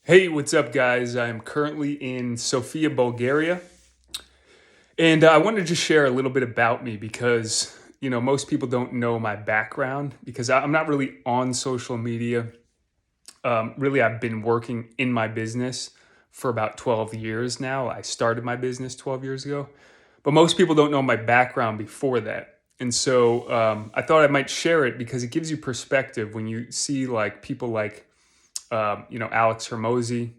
Hey, what's up, guys? I'm currently in Sofia, Bulgaria, and I wanted to just share a little bit about me because, most people don't know my background because I'm not really on social media. Really, I've been working in my business for about 12 years now. I started my business 12 years ago, but most people don't know my background before that. And so I thought I might share it because it gives you perspective when you see like people like, Alex Hermosi,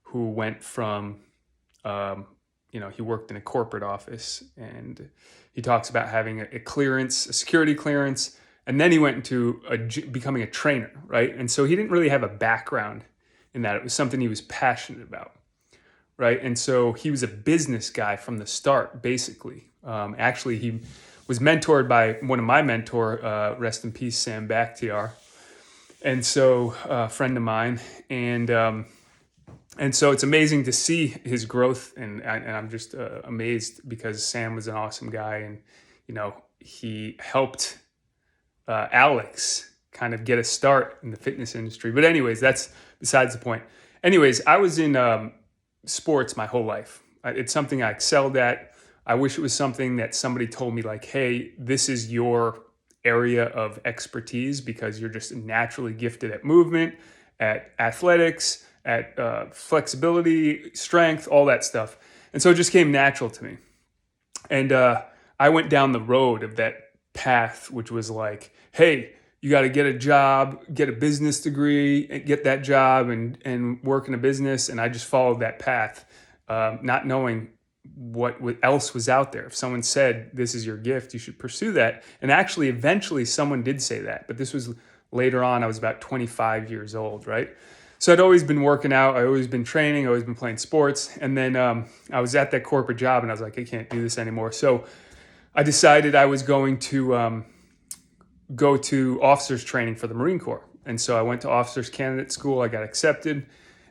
who went from, he worked in a corporate office and he talks about having a clearance, a security clearance, and then he went into becoming a trainer, right? And so he didn't really have a background in that. It was something he was passionate about, right? And so he was a business guy from the start, basically. Actually, he was mentored by one of my mentor, rest in peace, Sam Bakhtiar. And so a friend of mine, and so it's amazing to see his growth, and I'm just amazed because Sam was an awesome guy, and he helped Alex kind of get a start in the fitness industry. But anyways, that's besides the point. Anyways, I was in sports my whole life. It's something I excelled at. I wish it was something that somebody told me like, hey, this is your area of expertise because you're just naturally gifted at movement, at athletics, at flexibility, strength, all that stuff. And so it just came natural to me. And I went down the road of that path, which was like, hey, you got to get a job, get a business degree, get that job and work in a business. And I just followed that path, not knowing what else was out there. If someone said, this is your gift, you should pursue that. And actually, eventually someone did say that, but this was later on. I was about 25 years old, right? So I'd always been working out. I always been training. I always been playing sports. And then I was at that corporate job and I was like, I can't do this anymore. So I decided I was going to go to officers training for the Marine Corps. And so I went to officers candidate school. I got accepted,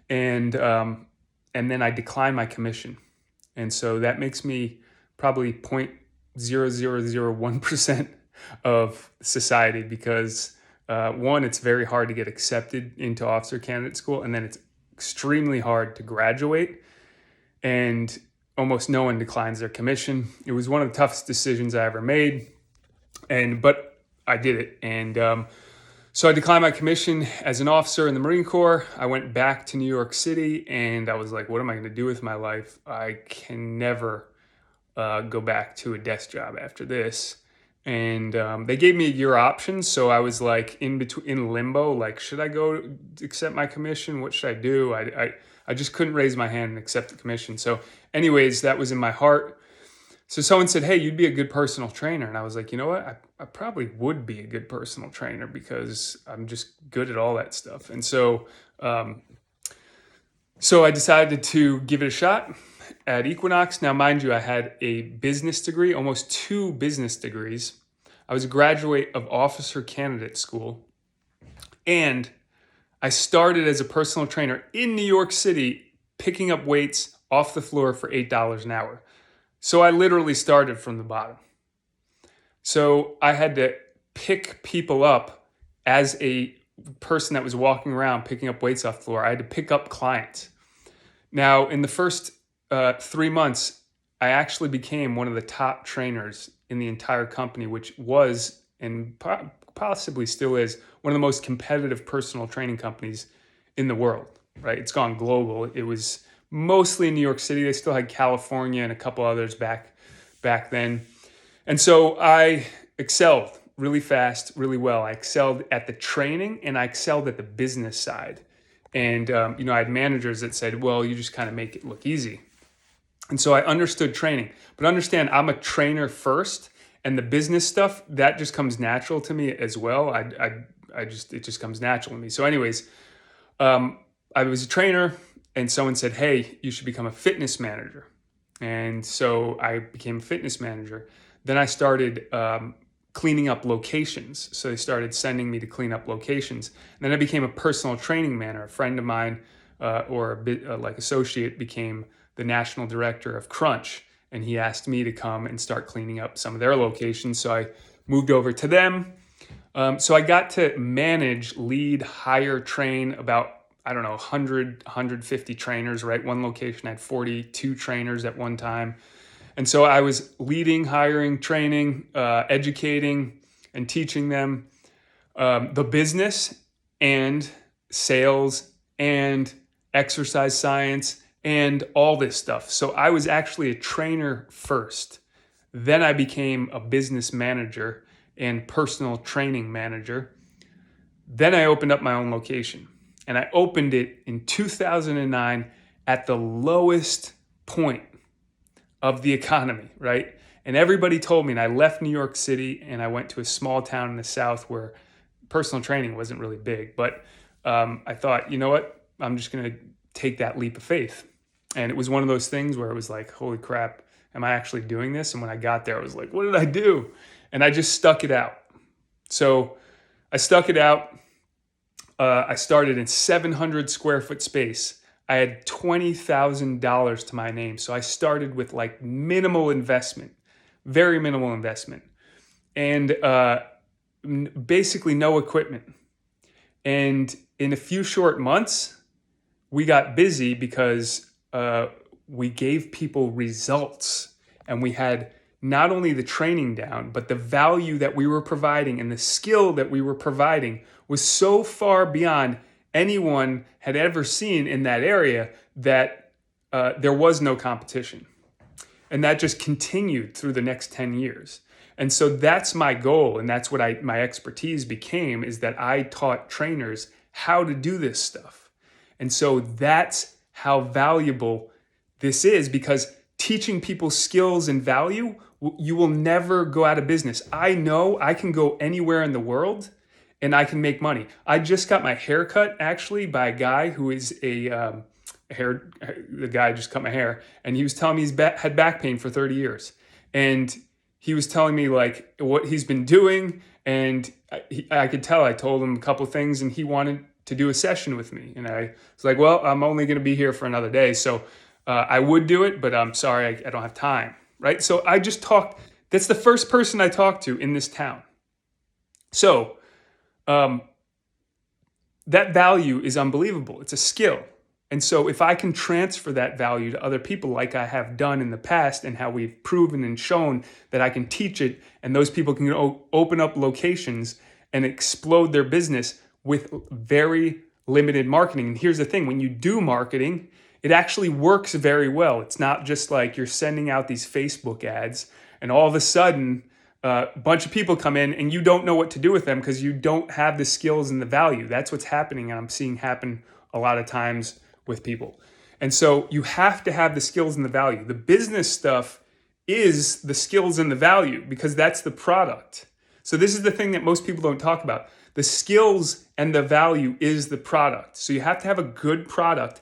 and then I declined my commission. And so that makes me probably 0.0001% of society because one, it's very hard to get accepted into officer candidate school, and then it's extremely hard to graduate, and almost no one declines their commission. It was one of the toughest decisions I ever made, but I did it. And so I declined my commission as an officer in the Marine Corps. I went back to New York City and I was like, what am I going to do with my life? I can never go back to a desk job after this. And they gave me a year option. So I was like in limbo, like, should I go accept my commission? What should I do? I just couldn't raise my hand and accept the commission. So anyways, that was in my heart. So someone said, hey, you'd be a good personal trainer. And I was like, you know what? I probably would be a good personal trainer because I'm just good at all that stuff. And so I decided to give it a shot at Equinox. Now, mind you, I had a business degree, almost 2 business degrees. I was a graduate of officer candidate school. And I started as a personal trainer in New York City, picking up weights off the floor for $8 an hour. So I literally started from the bottom. So I had to pick people up as a person that was walking around picking up weights off the floor. I had to pick up clients. Now, in the first 3 months, I actually became one of the top trainers in the entire company, which was and possibly still is one of the most competitive personal training companies in the world, right? It's gone global. It was mostly in New York City. They still had California and a couple others back then. And so I excelled really fast, really well. I excelled at the training and I excelled at the business side. And, I had managers that said, well, you just kind of make it look easy. And so I understood training, but understand I'm a trainer first, and the business stuff, that just comes natural to me as well. It just comes natural to me. So anyways, I was a trainer and someone said, hey, you should become a fitness manager. And so I became a fitness manager. Then I started cleaning up locations. So they started sending me to clean up locations. And then I became a personal training manager. A friend of mine or a bit like associate became the national director of Crunch. And he asked me to come and start cleaning up some of their locations. So I moved over to them. So I got to manage, lead, hire, train about I don't know, 100, 150 trainers, right? One location had 42 trainers at one time. And so I was leading, hiring, training, educating, and teaching them the business and sales and exercise science and all this stuff. So I was actually a trainer first. Then I became a business manager and personal training manager. Then I opened up my own location, and I opened it in 2009 at the lowest point of the economy, right? And everybody told me, and I left New York City and I went to a small town in the South where personal training wasn't really big, but I thought, you know what? I'm just going to take that leap of faith. And it was one of those things where it was like, holy crap, am I actually doing this? And when I got there, I was like, what did I do? And I just stuck it out. So I stuck it out. I started in 700 square foot space. I had $20,000 to my name. So I started with like minimal investment, very minimal investment, and basically no equipment. And in a few short months, we got busy because we gave people results, and we had not only the training down, but the value that we were providing and the skill that we were providing was so far beyond anyone had ever seen in that area that there was no competition. And that just continued through the next 10 years. And so that's my goal, and that's what my expertise became, is that I taught trainers how to do this stuff. And so that's how valuable this is, because teaching people skills and value, you will never go out of business. I know I can go anywhere in the world and I can make money. I just got my hair cut actually by a guy who is the guy just cut my hair, and he was telling me he's had back pain for 30 years. And he was telling me like what he's been doing, and I could tell. I told him a couple of things, and he wanted to do a session with me. And I was like, well, I'm only going to be here for another day, so I would do it, but I'm sorry, I don't have time, right? So I just talked. That's the first person I talked to in this town. So that value is unbelievable. It's a skill. And so if I can transfer that value to other people like I have done in the past, and how we've proven and shown that I can teach it, and those people can open up locations and explode their business with very limited marketing. And here's the thing, when you do marketing, it actually works very well. It's not just like you're sending out these Facebook ads and all of a sudden a bunch of people come in and you don't know what to do with them because you don't have the skills and the value. That's what's happening, and I'm seeing happen a lot of times with people. And so you have to have the skills and the value. The business stuff is the skills and the value, because that's the product. So this is the thing that most people don't talk about. The skills and the value is the product. So you have to have a good product.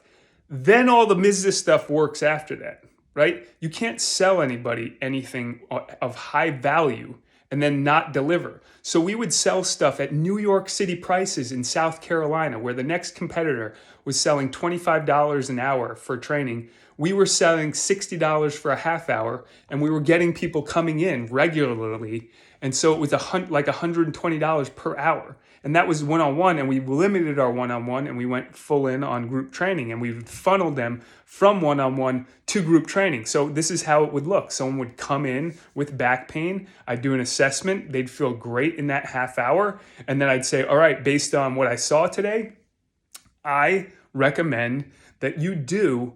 Then all the business stuff works after that, right? You can't sell anybody anything of high value and then not deliver. So we would sell stuff at New York City prices in South Carolina, where the next competitor was selling $25 an hour for training. We were selling $60 for a half hour, and we were getting people coming in regularly. And so it was like $120 per hour. And that was one-on-one, and we limited our one-on-one, and we went full in on group training, and we funneled them from one-on-one to group training. So this is how it would look. Someone would come in with back pain. I'd do an assessment. They'd feel great in that half hour. And then I'd say, all right, based on what I saw today, I recommend that you do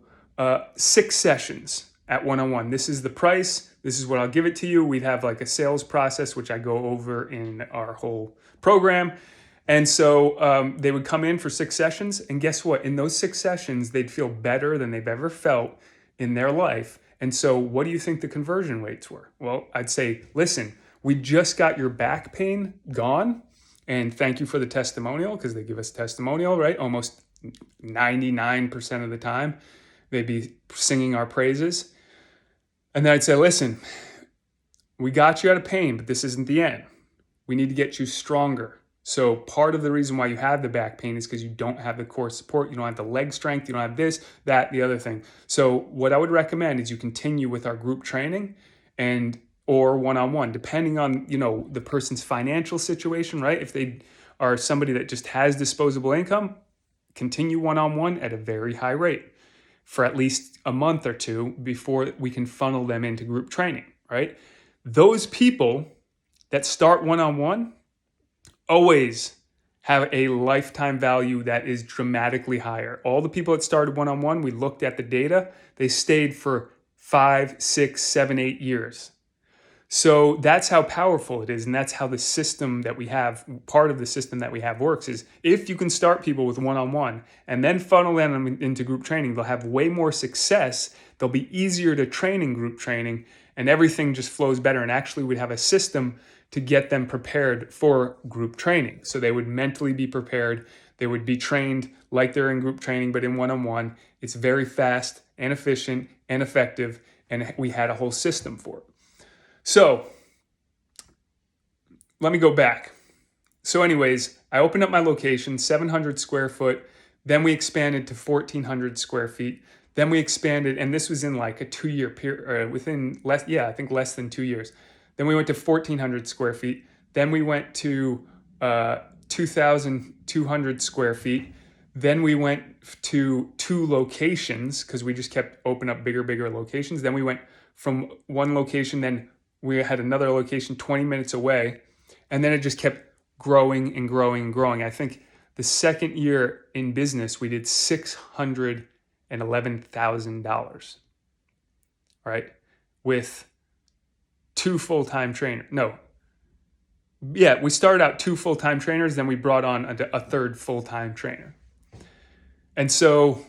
6 sessions at one-on-one. This is the price. This is what I'll give it to you. We'd have like a sales process, which I go over in our whole program. And so they would come in for 6 sessions. And guess what? In those 6 sessions, they'd feel better than they've ever felt in their life. And so what do you think the conversion rates were? Well, I'd say, listen, we just got your back pain gone. And thank you for the testimonial, because they give us testimonial, right? Almost 99% of the time, they'd be singing our praises. And then I'd say, listen, we got you out of pain, but this isn't the end. We need to get you stronger. So part of the reason why you have the back pain is because you don't have the core support. You don't have the leg strength. You don't have this, that, the other thing. So what I would recommend is you continue with our group training or one-on-one, depending on, the person's financial situation, right? If they are somebody that just has disposable income, continue one-on-one at a very high rate for at least a month or two before we can funnel them into group training, right? Those people that start one-on-one always have a lifetime value that is dramatically higher. All the people that started one-on-one, we looked at the data, they stayed for 5, 6, 7, 8 years. So that's how powerful it is, and that's how the system that we have, part of the system that we have works, is if you can start people with one-on-one and then funnel them into group training, they'll have way more success, they'll be easier to train in group training, and everything just flows better. And actually we'd have a system to get them prepared for group training. So they would mentally be prepared, they would be trained like they're in group training, but in one-on-one. It's very fast and efficient and effective, and we had a whole system for it. So let me go back. So anyways, I opened up my location, 700 square foot. Then we expanded to 1,400 square feet. Then we expanded, and this was in like a 2-year period, I think less than 2 years. Then we went to 1,400 square feet. Then we went to 2,200 square feet. Then we went to 2 locations because we just kept opening up bigger locations. Then we went from one location, then we had another location 20 minutes away, and then it just kept growing and growing and growing. I think the second year in business, we did $611,000, right? With 2 full-time trainers. We started out 2 full-time trainers, then we brought on a third full-time trainer. And so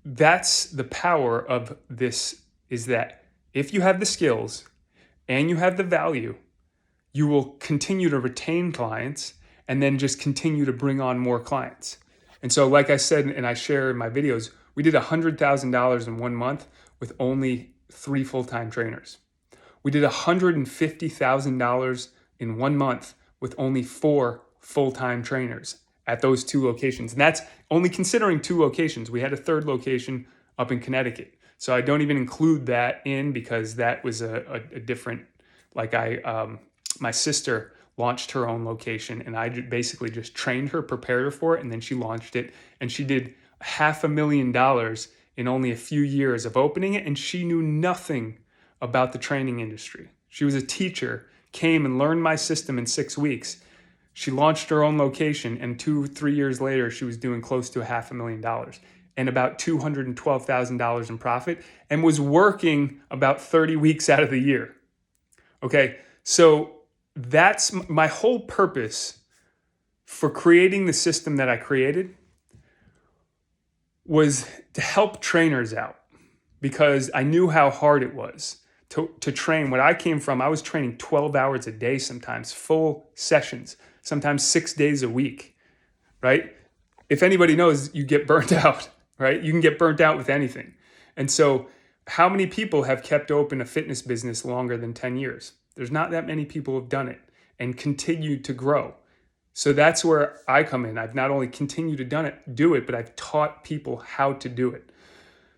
that's the power of this, is that if you have the skills and you have the value, you will continue to retain clients and then just continue to bring on more clients. And so like I said, and I share in my videos, we did $100,000 in 1 month with only 3 full-time trainers. We did $150,000 in 1 month with only 4 full-time trainers at those 2 locations. And that's only considering 2 locations. We had a third location up in Connecticut. So I don't even include that in because that was a different, my sister launched her own location and I basically just trained her, prepared her for it, and then she launched it. And she did $500,000 in only a few years of opening it, and she knew nothing about the training industry. She was a teacher, came and learned my system in 6 weeks. She launched her own location, and 2-3 years later, she was doing close to $500,000 and about $212,000 in profit, and was working about 30 weeks out of the year. Okay, so that's my whole purpose for creating the system that I created, was to help trainers out, because I knew how hard it was to train. When I came from, I was training 12 hours a day sometimes, full sessions, sometimes 6 days a week, right? If anybody knows, you get burnt out, right? You can get burnt out with anything. And so how many people have kept open a fitness business longer than 10 years? There's not that many people who have done it and continued to grow. So that's where I come in. I've not only continued to do it, but I've taught people how to do it.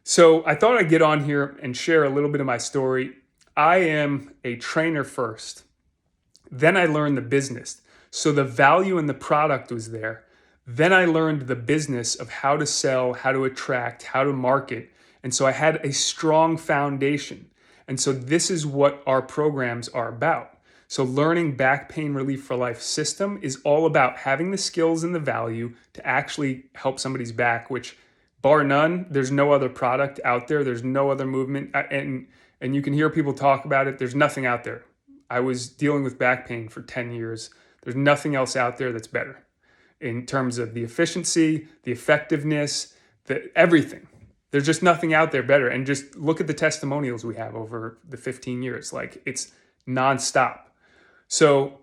So I thought I'd get on here and share a little bit of my story. I am a trainer first. Then I learned the business. So the value in the product was there. Then I learned the business of how to sell, how to attract, how to market. And so I had a strong foundation. And so this is what our programs are about. So learning Back Pain Relief for Life system is all about having the skills and the value to actually help somebody's back, which bar none, there's no other product out there. There's no other movement. And you can hear people talk about it. There's nothing out there. I was dealing with back pain for 10 years. There's nothing else out there that's better in terms of the efficiency, the effectiveness, everything. There's just nothing out there better. And just look at the testimonials we have over the 15 years. Like, it's nonstop. So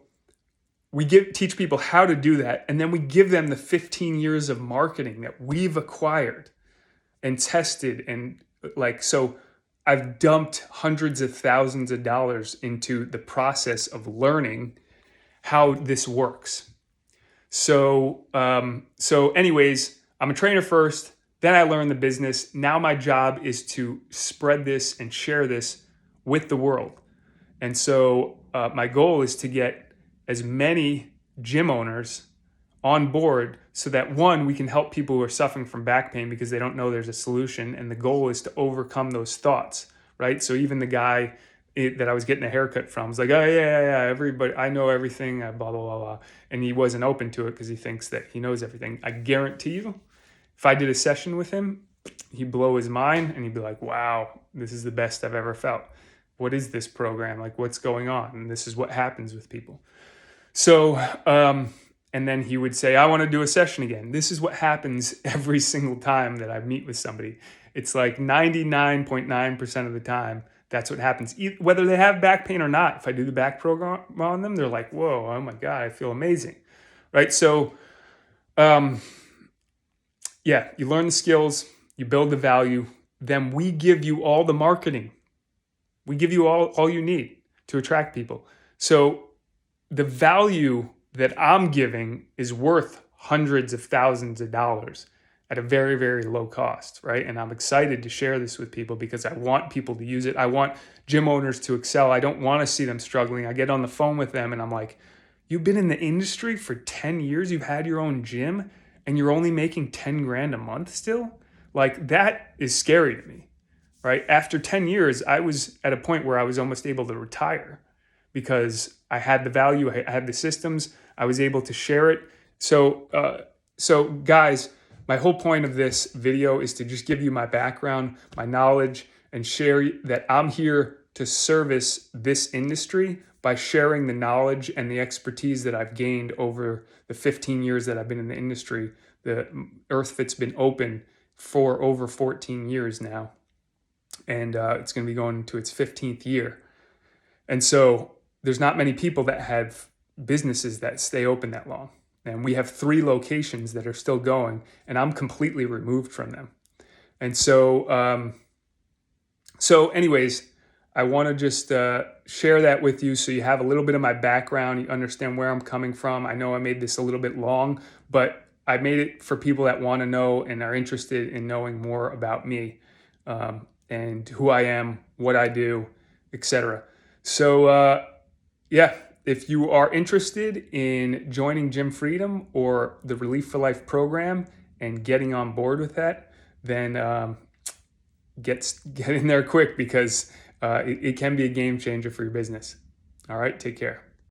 we teach people how to do that, and then we give them the 15 years of marketing that we've acquired and tested. And so I've dumped hundreds of thousands of dollars into the process of learning how this works. So anyways, I'm a trainer first, then I learned the business. Now my job is to spread this and share this with the world. And so my goal is to get as many gym owners on board so that one, we can help people who are suffering from back pain because they don't know there's a solution. And the goal is to overcome those thoughts, right? So even the guy that I was getting a haircut from was like, oh yeah, everybody, I know everything, blah, blah, blah, blah. And he wasn't open to it because he thinks that he knows everything. I guarantee you, if I did a session with him, he'd blow his mind and he'd be like, wow, this is the best I've ever felt. What is this program? Like, what's going on? And this is what happens with people. So, and then he would say, I want to do a session again. This is what happens every single time that I meet with somebody. It's like 99.9% of the time, that's what happens. Whether they have back pain or not, if I do the back program on them, they're like, whoa, oh my God, I feel amazing, right? So, yeah, you learn the skills, you build the value, then we give you all the marketing. We give you all you need to attract people. So the value that I'm giving is worth hundreds of thousands of dollars at a very, very low cost, right? And I'm excited to share this with people because I want people to use it. I want gym owners to excel. I don't want to see them struggling. I get on the phone with them and I'm like, you've been in the industry for 10 years, you've had your own gym, and you're only making 10 grand a month still? Like, that is scary to me, right? After 10 years, I was at a point where I was almost able to retire because I had the value, I had the systems, I was able to share it. So guys, my whole point of this video is to just give you my background, my knowledge, and share that I'm here to service this industry by sharing the knowledge and the expertise that I've gained over the 15 years that I've been in the industry. The EarthFIT's been open for over 14 years now, and it's going to be going to its 15th year. And so there's not many people that have businesses that stay open that long. And we have 3 locations that are still going, and I'm completely removed from them. And so, anyways, I want to just share that with you so you have a little bit of my background, you understand where I'm coming from. I know I made this a little bit long, but I made it for people that want to know and are interested in knowing more about me and who I am, what I do, etc. So, yeah. If you are interested in joining Gym Freedom or the Relief4Life program and getting on board with that, then get in there quick because it can be a game changer for your business. All right, take care.